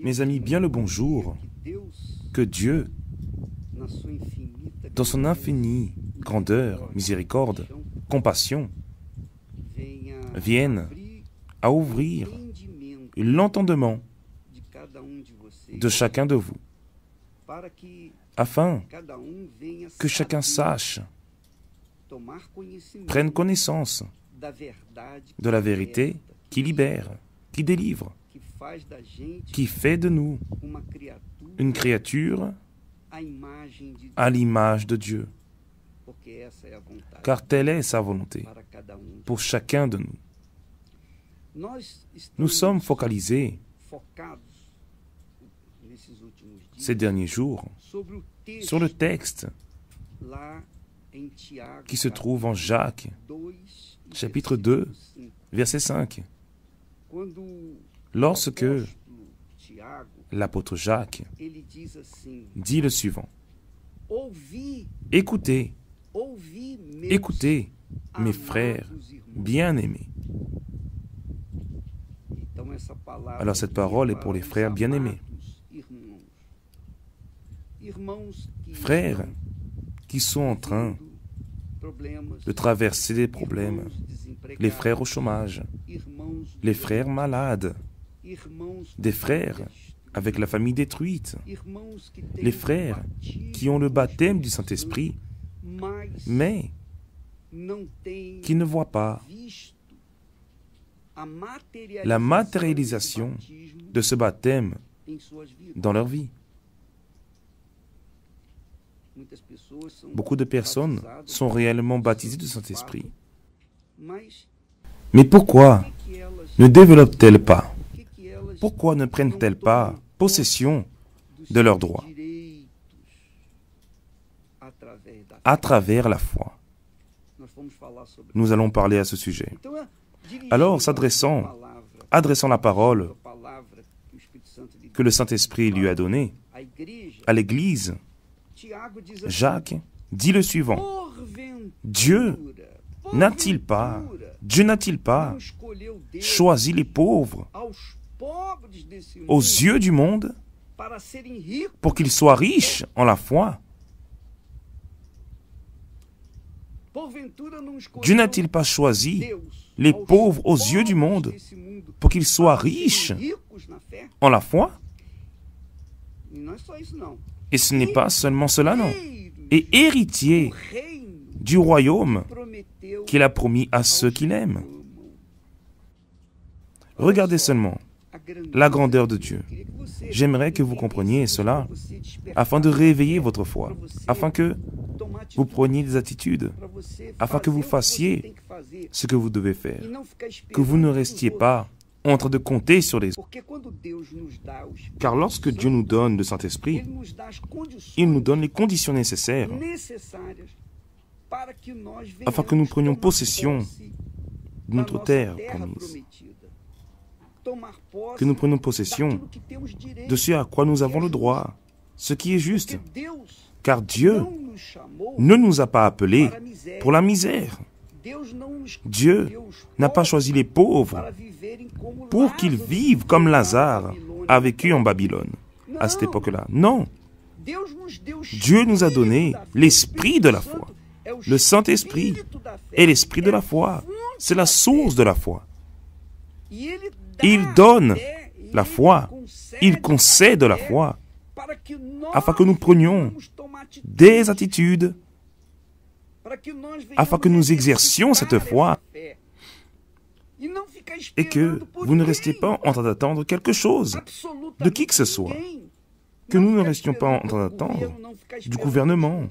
Mes amis, bien le bonjour. Que Dieu, dans son infinie grandeur, miséricorde, compassion, vienne à ouvrir l'entendement de chacun de vous, afin que chacun sache, prenne connaissance de la vérité qui libère, qui délivre, qui fait de nous une créature à l'image de Dieu. Car telle est sa volonté pour chacun de nous. Nous sommes focalisés ces derniers jours sur le texte qui se trouve en Jacques, chapitre 2, verset 5. Lorsque l'apôtre Jacques dit le suivant: écoutez, écoutez, mes frères bien-aimés. Alors cette parole est pour les frères bien-aimés. Frères qui sont en train de traverser des problèmes, les frères au chômage, les frères malades, des frères avec la famille détruite, les frères qui ont le baptême du Saint-Esprit, mais qui ne voient pas la matérialisation de ce baptême dans leur vie. Beaucoup de personnes sont réellement baptisées du Saint-Esprit. Mais pourquoi ne développent-elles pas? Pourquoi ne prennent-elles pas possession de leurs droits à travers la foi? Nous allons parler à ce sujet. Alors, adressant la parole que le Saint-Esprit lui a donnée à l'Église, Jacques dit le suivant: Dieu n'a-t-il pas choisi les pauvres aux yeux du monde pour qu'ils soient riches en la foi? Dieu n'a-t-il pas choisi les pauvres aux yeux du monde pour qu'ils soient riches en la foi? Et ce n'est pas seulement cela, non. Et héritier du royaume qu'il a promis à ceux qu'il aime. Regardez seulement la grandeur de Dieu. J'aimerais que vous compreniez cela afin de réveiller votre foi, afin que vous preniez des attitudes, afin que vous fassiez ce que vous devez faire, que vous ne restiez pas en train de compter sur les autres. Car lorsque Dieu nous donne le Saint-Esprit, il nous donne les conditions nécessaires afin que nous prenions possession de notre terre promise, que nous prenions possession de ce à quoi nous avons le droit, ce qui est juste. Car Dieu ne nous a pas appelés pour la misère. Dieu n'a pas choisi les pauvres pour qu'ils vivent comme Lazare a vécu en Babylone à cette époque-là. Non. Dieu nous a donné l'esprit de la foi. Le Saint-Esprit est l'esprit de la foi. C'est la source de la foi. Il donne la foi. Il concède la foi afin que nous prenions des attitudes, afin que nous exercions cette foi et que vous ne restiez pas en train d'attendre quelque chose de qui que ce soit, que nous ne restions pas en train d'attendre du gouvernement,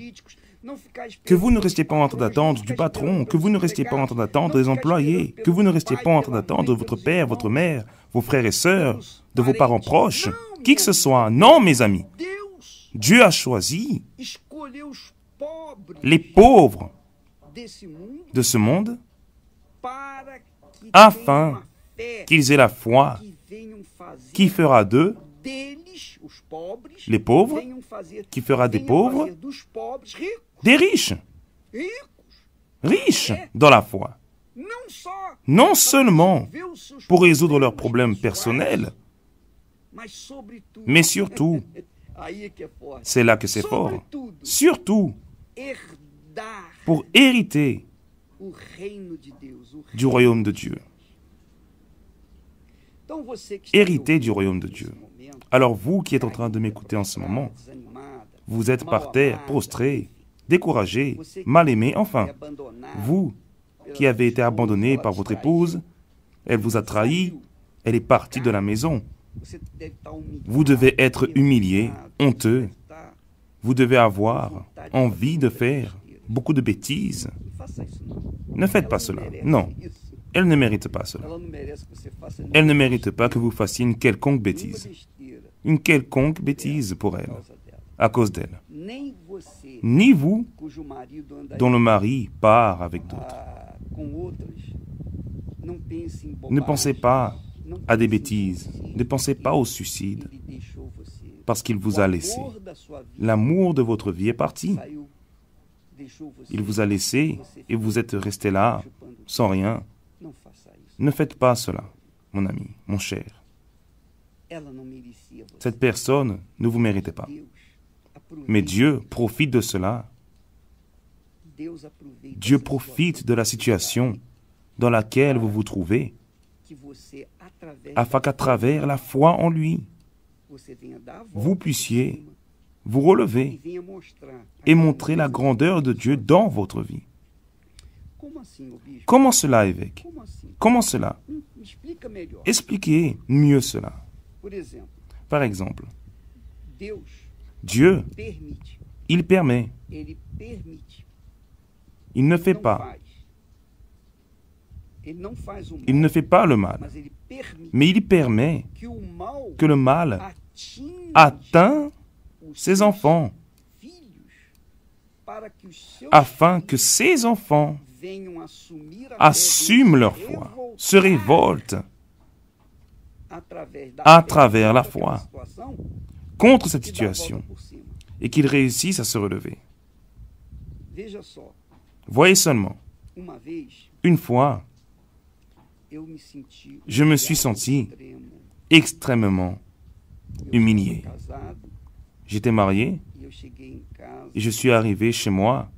que vous ne restiez pas en train d'attendre du patron, que vous ne restiez pas en train d'attendre des employés, que vous ne restiez pas en train d'attendre de votre père, votre mère, vos frères et sœurs, de vos parents proches, qui que ce soit. Non, mes amis. Dieu a choisi les pauvres de ce monde afin qu'ils aient la foi qui fera d'eux les pauvres, qui fera des pauvres des riches, riches dans la foi. Non seulement pour résoudre leurs problèmes personnels, Mais surtout, c'est là que c'est fort, surtout pour hériter du royaume de Dieu. Hériter du royaume de Dieu. Alors vous qui êtes en train de m'écouter en ce moment, vous êtes par terre, prostré, découragé, mal aimé, enfin, vous qui avez été abandonné par votre épouse, elle vous a trahi, elle est partie de la maison. Vous devez être humilié, honteux. Vous devez avoir envie de faire beaucoup de bêtises. Ne faites pas cela. Non, elle ne mérite pas cela. Elle ne mérite pas que vous fassiez une quelconque bêtise. Une quelconque bêtise pour elle, à cause d'elle. Ni vous, dont le mari part avec d'autres. Ne pensez pas à des bêtises. Ne pensez pas au suicide. Parce qu'il vous a laissé. L'amour de votre vie est parti. Il vous a laissé et vous êtes resté là, sans rien. Ne faites pas cela, mon ami, mon cher. Cette personne ne vous méritait pas. Mais Dieu profite de cela. Dieu profite de la situation dans laquelle vous vous trouvez, afin qu'à travers la foi en lui, vous puissiez vous relever et montrer la grandeur de Dieu dans votre vie. Comment cela, évêque? Comment cela? Expliquez mieux cela. Par exemple, Dieu, il permet. Il ne fait pas. Il ne fait pas le mal. Mais il permet que le mal atteint ses enfants, afin que ces enfants assument leur foi, se révoltent à travers la foi contre cette situation et qu'ils réussissent à se relever. Voyez seulement, une fois, je me suis senti extrêmement humilié. J'étais marié et je suis arrivé chez moi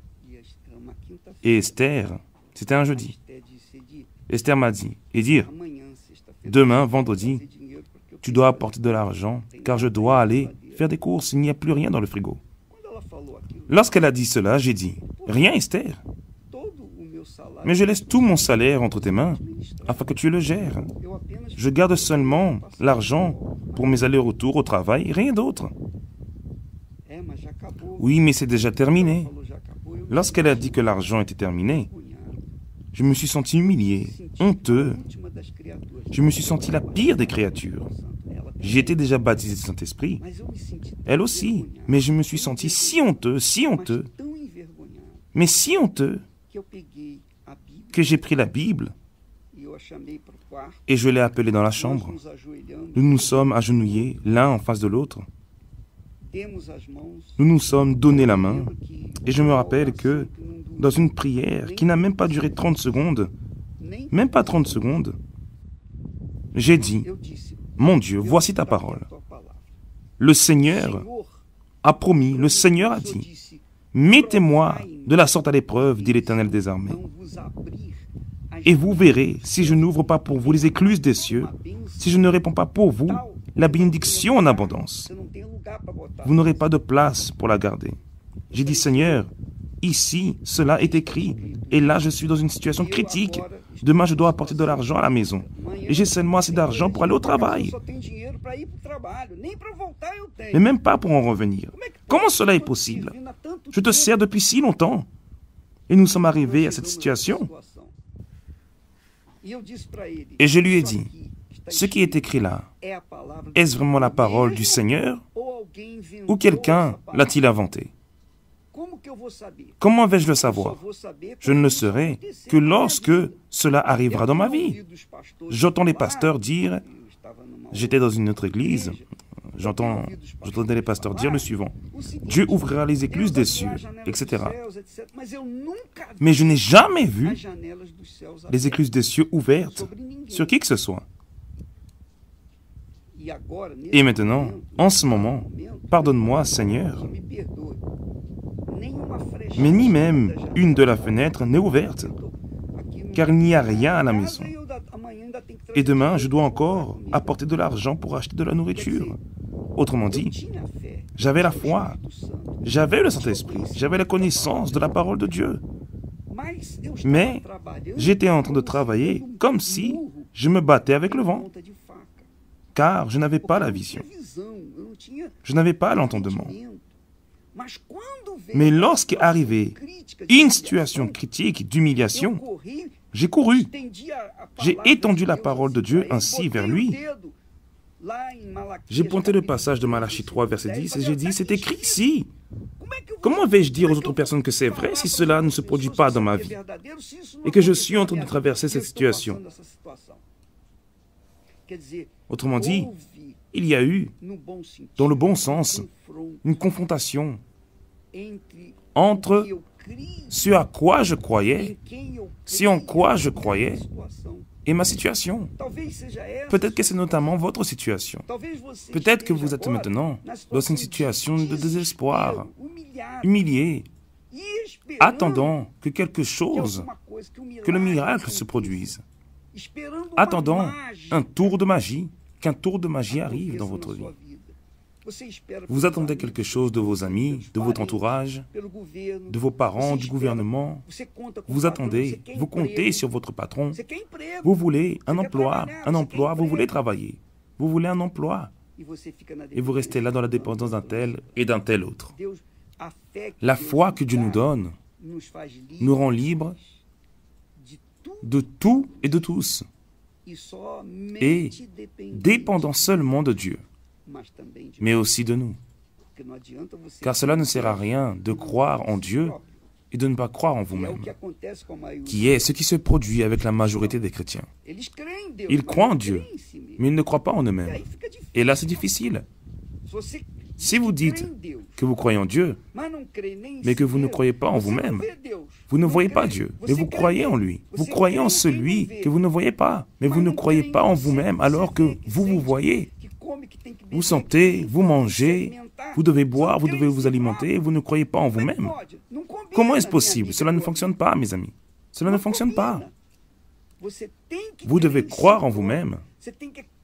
et Esther, c'était un jeudi. Esther m'a dit, Edir, demain, vendredi, tu dois apporter de l'argent car je dois aller faire des courses, il n'y a plus rien dans le frigo. Lorsqu'elle a dit cela, j'ai dit, rien Esther, mais je laisse tout mon salaire entre tes mains afin que tu le gères. Je garde seulement l'argent pour mes allers-retours au travail, rien d'autre. Oui, mais c'est déjà terminé. Lorsqu'elle a dit que l'argent était terminé, je me suis senti humilié, honteux. Je me suis senti la pire des créatures. J'ai été déjà baptisé du Saint-Esprit. Elle aussi. Mais je me suis senti si honteux, mais si honteux, que j'ai pris la Bible et je l'ai appelée dans la chambre. Nous nous sommes agenouillés l'un en face de l'autre. Nous nous sommes donné la main et je me rappelle que dans une prière qui n'a même pas duré 30 secondes, même pas 30 secondes, j'ai dit, mon Dieu, voici ta parole. Le Seigneur a promis, le Seigneur a dit, mettez-moi de la sorte à l'épreuve, dit l'Éternel des armées. Et vous verrez, si je n'ouvre pas pour vous les écluses des cieux, si je ne réponds pas pour vous, la bénédiction en abondance. Vous n'aurez pas de place pour la garder. J'ai dit, Seigneur, ici, cela est écrit. Et là, je suis dans une situation critique. Demain, je dois apporter de l'argent à la maison. Et j'ai seulement assez d'argent pour aller au travail. Mais même pas pour en revenir. Comment cela est possible? Je te sers depuis si longtemps. Et nous sommes arrivés à cette situation. Et je lui ai dit, ce qui est écrit là, est-ce vraiment la parole du Seigneur ou quelqu'un l'a-t-il inventé? Comment vais-je le savoir? Je ne le saurai que lorsque cela arrivera dans ma vie. J'entends les pasteurs dire, j'étais dans une autre église, j'entendais les pasteurs dire le suivant, Dieu ouvrira les écluses des cieux, etc. Mais je n'ai jamais vu les écluses des cieux ouvertes sur qui que ce soit. Et maintenant, en ce moment, pardonne-moi, Seigneur, mais ni même une de la fenêtre n'est ouverte, car il n'y a rien à la maison. Et demain, je dois encore apporter de l'argent pour acheter de la nourriture. Autrement dit, j'avais la foi, j'avais le Saint-Esprit, j'avais la connaissance de la parole de Dieu. Mais j'étais en train de travailler comme si je me battais avec le vent, car je n'avais pas la vision, je n'avais pas l'entendement. Mais lorsqu'est arrivée une situation critique d'humiliation, j'ai couru, j'ai étendu la parole de Dieu ainsi vers lui. J'ai pointé le passage de Malachie 3, verset 10, et j'ai dit, c'est écrit ici. Comment vais-je dire aux autres personnes que c'est vrai si cela ne se produit pas dans ma vie et que je suis en train de traverser cette situation? Autrement dit, il y a eu, dans le bon sens, une confrontation entre ce à quoi je croyais, ce en quoi je croyais, et ma situation. Peut-être que c'est notamment votre situation. Peut-être que vous êtes maintenant dans une situation de désespoir, humilié, attendant que quelque chose, que le miracle se produise, attendant un tour de magie, qu'un tour de magie arrive dans votre vie. Vous attendez quelque chose de vos amis, de votre entourage, de vos parents, du gouvernement. Vous attendez, vous comptez sur votre patron. Vous voulez un emploi, vous voulez travailler. Vous voulez un emploi. Et vous restez là dans la dépendance d'un tel et d'un tel autre. La foi que Dieu nous donne nous rend libres de tout et de tous, et dépendant seulement de Dieu, mais aussi de nous. Car cela ne sert à rien de croire en Dieu et de ne pas croire en vous-même, qui est ce qui se produit avec la majorité des chrétiens. Ils croient en Dieu, mais ils ne croient pas en eux-mêmes. Et là, c'est difficile. Si vous dites que vous croyez en Dieu, mais que vous ne croyez pas en vous-même, vous ne voyez pas Dieu, mais vous croyez en lui. Vous croyez en celui que vous ne voyez pas, mais vous ne croyez pas en vous-même alors que vous vous voyez. Vous sentez, vous mangez, vous devez boire, vous devez vous alimenter, vous ne croyez pas en vous-même. Comment est-ce possible? Cela ne fonctionne pas, mes amis. Cela ne fonctionne pas. Vous devez croire en vous-même.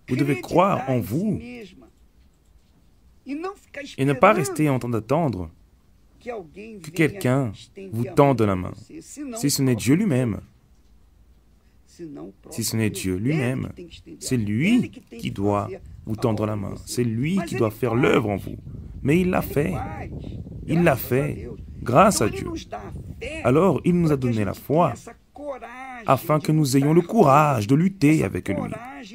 Vous devez croire en vous. Et ne pas rester en train d'attendre que quelqu'un vous tende la main. Si ce n'est Dieu lui-même. Si ce n'est Dieu lui-même, c'est lui qui doit vous tendre la main. C'est lui qui doit faire l'œuvre en vous. Mais il l'a fait. Il l'a fait grâce à Dieu. Alors, il nous a donné la foi afin que nous ayons le courage de lutter avec lui.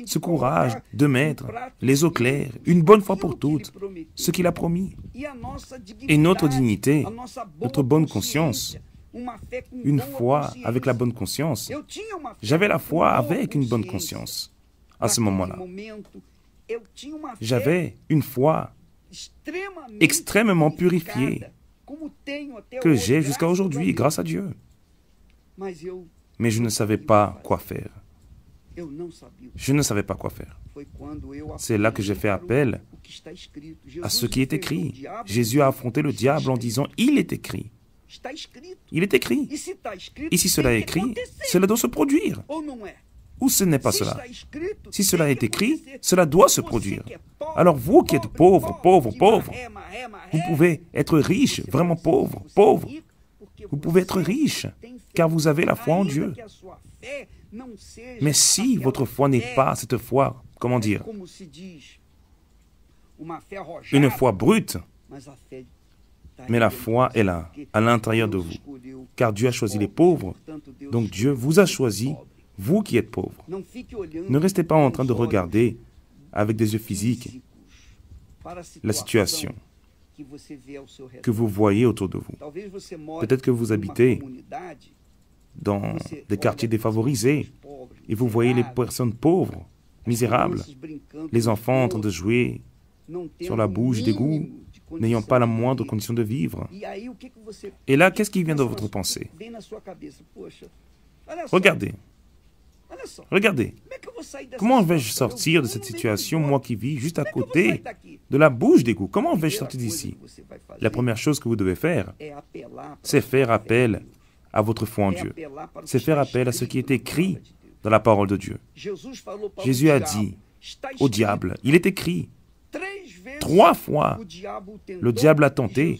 Ce courage de mettre les eaux claires, une bonne fois pour toutes, ce qu'il a promis. Et notre dignité, notre bonne conscience, une foi avec la bonne conscience. J'avais la foi avec une bonne conscience à ce moment-là. J'avais une foi extrêmement purifiée que j'ai jusqu'à aujourd'hui grâce à Dieu. Mais je ne savais pas quoi faire. Je ne savais pas quoi faire. C'est là que j'ai fait appel à ce qui est écrit. Jésus a affronté le diable en disant « Il est écrit ». Il est écrit. Et si cela est écrit, cela doit se produire. Ou ce n'est pas cela. Si cela est écrit, cela doit se produire. Alors vous qui êtes pauvres, vous pouvez être riches, vraiment pauvres. Vous pouvez être riches, car vous avez la foi en Dieu. Mais si votre foi n'est pas cette foi, comment dire, une foi brute, mais la foi est là, à l'intérieur de vous. Car Dieu a choisi les pauvres, donc Dieu vous a choisi, vous qui êtes pauvres. Ne restez pas en train de regarder avec des yeux physiques la situation que vous voyez autour de vous. Peut-être que vous habitez dans des quartiers défavorisés et vous voyez les personnes pauvres, misérables, les enfants en train de jouer sur la bouche d'égout, n'ayant pas la moindre condition de vivre. Et là, qu'est-ce qui vient dans votre pensée? Regardez. Regardez, comment vais-je sortir de cette situation, moi qui vis juste à côté de la bouche d'égout? Comment vais-je sortir d'ici? La première chose que vous devez faire, c'est faire appel à votre foi en Dieu. C'est faire appel à ce qui est écrit dans la parole de Dieu. Jésus a dit au diable, il est écrit, 3 fois, le diable a tenté,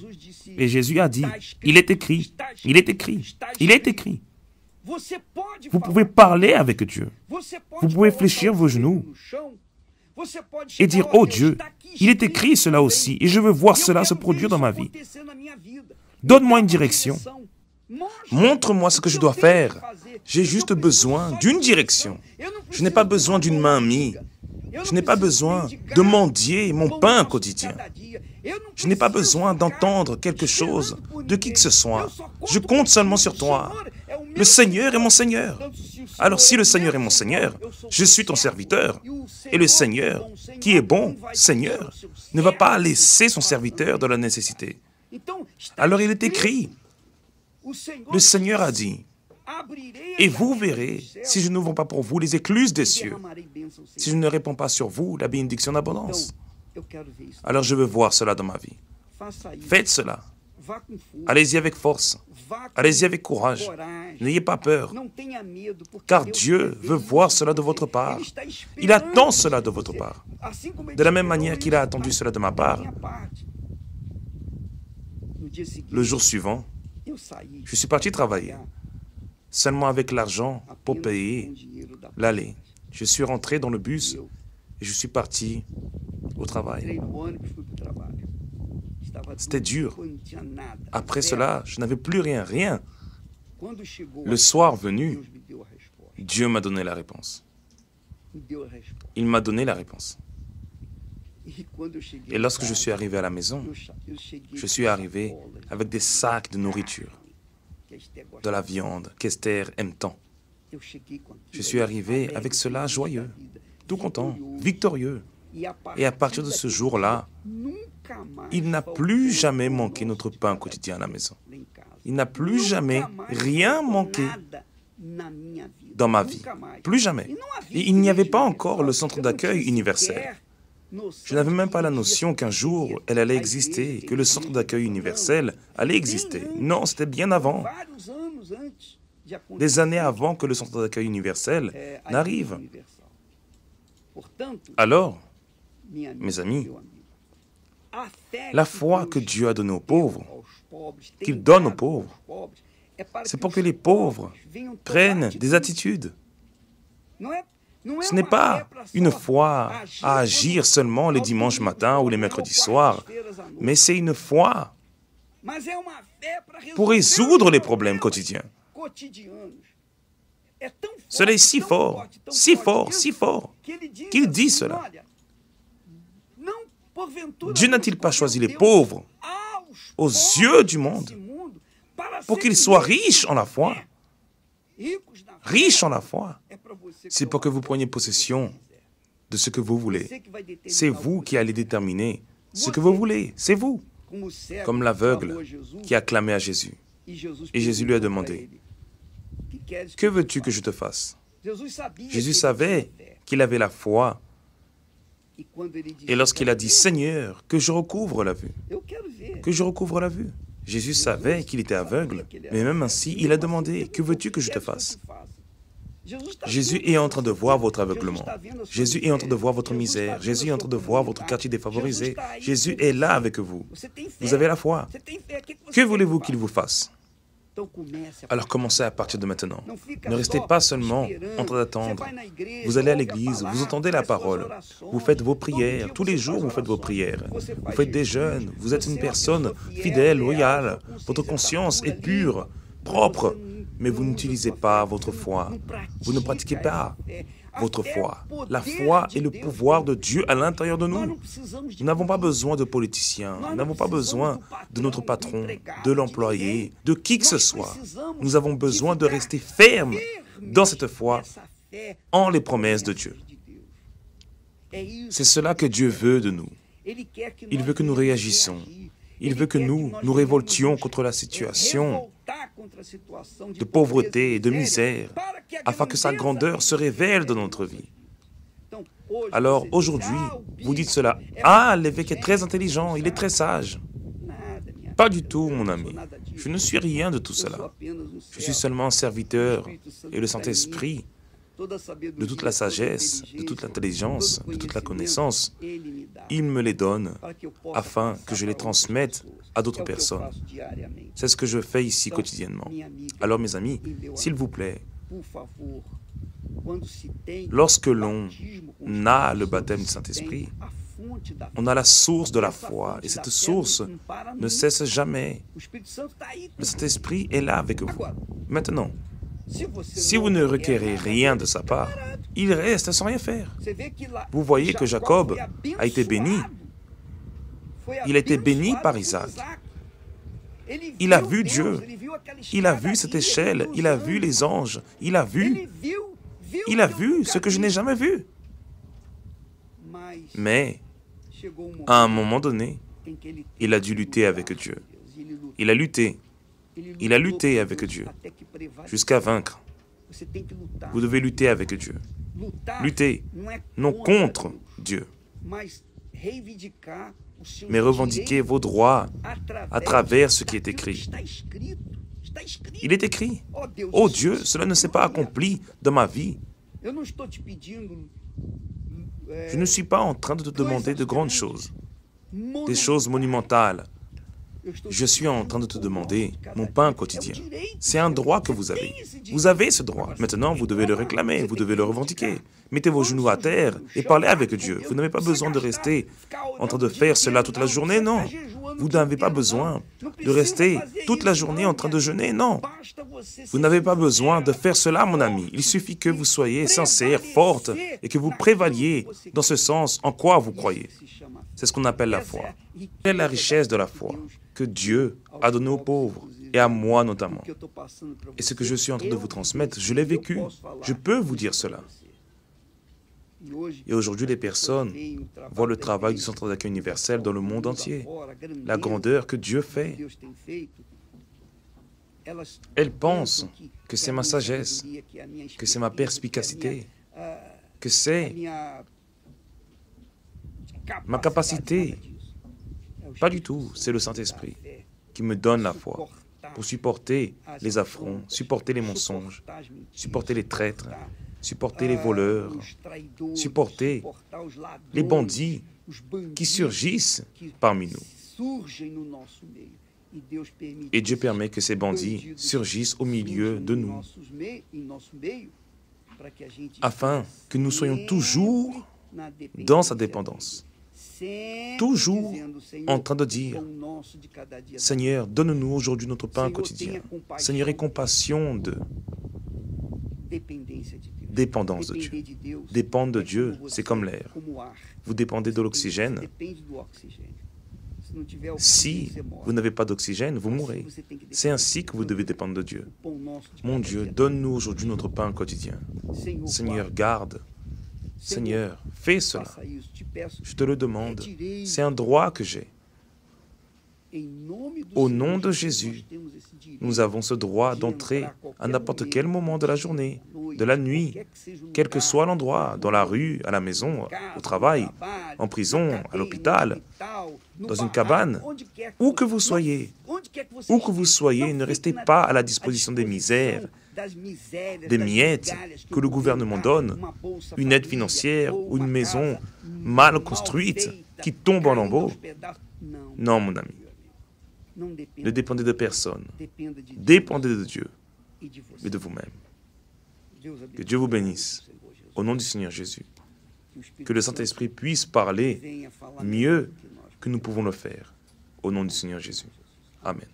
et Jésus a dit, il est écrit, il est écrit, il est écrit. Vous pouvez parler avec Dieu. Vous pouvez fléchir vos genoux et dire, oh Dieu, il est écrit cela aussi, et je veux voir cela se produire dans ma vie. Donne-moi une direction. Montre-moi ce que je dois faire. J'ai juste besoin d'une direction. Je n'ai pas besoin d'une main amie. Je n'ai pas besoin de mendier mon pain quotidien. Je n'ai pas besoin d'entendre quelque chose de qui que ce soit. Je compte seulement sur toi. Le Seigneur est mon Seigneur. Alors si le Seigneur est mon Seigneur, je suis ton serviteur. Et le Seigneur, qui est bon, Seigneur, ne va pas laisser son serviteur dans la nécessité. Alors il est écrit, le Seigneur a dit, et vous verrez, si je n'ouvre pas pour vous les écluses des cieux, si je ne réponds pas sur vous la bénédiction d'abondance. Alors je veux voir cela dans ma vie. Faites cela. Allez-y avec force. Allez-y avec courage. N'ayez pas peur. Car Dieu veut voir cela de votre part. Il attend cela de votre part. De la même manière qu'il a attendu cela de ma part. Le jour suivant, je suis parti travailler. Seulement avec l'argent pour payer l'aller. Je suis rentré dans le bus et je suis parti au travail. C'était dur. Après cela, je n'avais plus rien. Le soir venu, Dieu m'a donné la réponse. Il m'a donné la réponse. Et lorsque je suis arrivé à la maison, je suis arrivé avec des sacs de nourriture, de la viande qu'Esther aime tant. Je suis arrivé avec cela joyeux, tout content, victorieux. Et à partir de ce jour-là, il n'a plus jamais manqué notre pain quotidien à la maison. Il n'a plus jamais rien manqué dans ma vie. Plus jamais. Et il n'y avait pas encore le centre d'accueil universel. Je n'avais même pas la notion qu'un jour, elle allait exister, que le centre d'accueil universel allait exister. Non, c'était bien avant. Des années avant que le centre d'accueil universel n'arrive. Alors, mes amis, la foi que Dieu a donnée aux pauvres, qu'il donne aux pauvres, c'est pour que les pauvres prennent des attitudes. Ce n'est pas une foi à agir seulement les dimanches matins ou les mercredis soirs, mais c'est une foi pour résoudre les problèmes quotidiens. Cela est si fort, si fort, si fort, qu'il dit cela. Dieu n'a-t-il pas choisi les pauvres aux yeux du monde pour qu'ils soient riches en la foi? Riches en la foi. C'est pour que vous preniez possession de ce que vous voulez. C'est vous qui allez déterminer ce que vous voulez. C'est vous. Comme l'aveugle qui a clamé à Jésus. Et Jésus lui a demandé, « Que veux-tu que je te fasse ?» Jésus savait qu'il avait la foi. Et lorsqu'il a dit, « Seigneur, que je recouvre la vue. » Que je recouvre la vue. Jésus savait qu'il était aveugle, mais même ainsi, il a demandé, « Que veux-tu que je te fasse ?» Jésus est en train de voir votre aveuglement. Jésus est en train de voir votre misère. Jésus est en train de voir votre quartier défavorisé. Jésus est là avec vous. Vous avez la foi. Que voulez-vous qu'il vous fasse? Alors commencez à partir de maintenant. Ne restez pas seulement en train d'attendre. Vous allez à l'église, vous entendez la parole. Vous faites vos prières. Tous les jours, vous faites vos prières. Vous faites des jeûnes. Vous êtes une personne fidèle, loyale. Votre conscience est pure, propre. Mais vous n'utilisez pas votre foi. Vous ne pratiquez pas votre foi. La foi est le pouvoir de Dieu à l'intérieur de nous. Nous n'avons pas besoin de politiciens. Nous n'avons pas besoin de notre patron, de l'employé, de qui que ce soit. Nous avons besoin de rester fermes dans cette foi en les promesses de Dieu. C'est cela que Dieu veut de nous. Il veut que nous réagissions. Il veut que nous nous révoltions contre la situation de pauvreté et de misère, afin que sa grandeur se révèle dans notre vie. Alors aujourd'hui, vous dites cela. Ah, l'évêque est très intelligent, il est très sage. Pas du tout, mon ami. Je ne suis rien de tout cela. Je suis seulement un serviteur et le Saint-Esprit, de toute la sagesse, de toute l'intelligence, de toute la connaissance, il me les donne afin que je les transmette à d'autres personnes. C'est ce que je fais ici quotidiennement. Alors mes amis, s'il vous plaît, lorsque l'on a le baptême du Saint-Esprit, on a la source de la foi et cette source ne cesse jamais. Le Saint-Esprit est là avec vous. Maintenant, si vous ne requérez rien de sa part, il reste sans rien faire. Vous voyez que Jacob a été béni. Il a été béni par Isaac. Il a vu Dieu. Il a vu cette échelle. Il a vu les anges. Il a vu ce que je n'ai jamais vu. Mais, à un moment donné, il a dû lutter avec Dieu. Il a lutté. Il a lutté avec Dieu jusqu'à vaincre. Vous devez lutter avec Dieu. Lutter, non contre Dieu, mais revendiquer vos droits à travers ce qui est écrit. Il est écrit. Oh Dieu, cela ne s'est pas accompli dans ma vie. Je ne suis pas en train de te demander de grandes choses, des choses monumentales. Je suis en train de te demander mon pain quotidien. C'est un droit que vous avez. Vous avez ce droit. Maintenant, vous devez le réclamer, vous devez le revendiquer. Mettez vos genoux à terre et parlez avec Dieu. Vous n'avez pas besoin de rester en train de faire cela toute la journée, non. Vous n'avez pas besoin de rester toute la journée en train de jeûner, non. Vous n'avez pas besoin de faire cela, mon ami. Il suffit que vous soyez sincère, forte et que vous prévaliez dans ce sens en quoi vous croyez. C'est ce qu'on appelle la foi. Quelle est la richesse de la foi que Dieu a donnée aux pauvres et à moi notamment. Et ce que je suis en train de vous transmettre, je l'ai vécu. Je peux vous dire cela. Et aujourd'hui, les personnes voient le travail du Centre d'accueil universel dans le monde entier, la grandeur que Dieu fait. Elles pensent que c'est ma sagesse, que c'est ma perspicacité, que c'est ma capacité. Pas du tout, c'est le Saint-Esprit qui me donne la foi pour supporter les affronts, supporter les mensonges, supporter les traîtres, supporter les voleurs, supporter les bandits qui surgissent parmi nous. Et Dieu permet que ces bandits surgissent au milieu de nous, afin que nous soyons toujours dans sa dépendance, toujours en train de dire, Seigneur, donne-nous aujourd'hui notre pain quotidien. Seigneur, aie compassion de dépendance de Dieu. Dépendre de Dieu, c'est comme l'air. Vous dépendez de l'oxygène. Si vous n'avez pas d'oxygène, vous mourrez. C'est ainsi que vous devez dépendre de Dieu. Mon Dieu, donne-nous aujourd'hui notre pain quotidien. Seigneur, garde. Seigneur, fais cela. Je te le demande. C'est un droit que j'ai. Au nom de Jésus, nous avons ce droit d'entrer à n'importe quel moment de la journée, de la nuit, quel que soit l'endroit, dans la rue, à la maison, au travail, en prison, à l'hôpital, dans une cabane, où que vous soyez, ne restez pas à la disposition des misères, des miettes que le gouvernement donne, une aide financière ou une maison mal construite qui tombe en lambeaux. Non, mon ami. Ne dépendez de personne. Dépendez de Dieu et de vous-même. Que Dieu vous bénisse. Au nom du Seigneur Jésus. Que le Saint-Esprit puisse parler mieux que nous pouvons le faire. Au nom du Seigneur Jésus. Amen.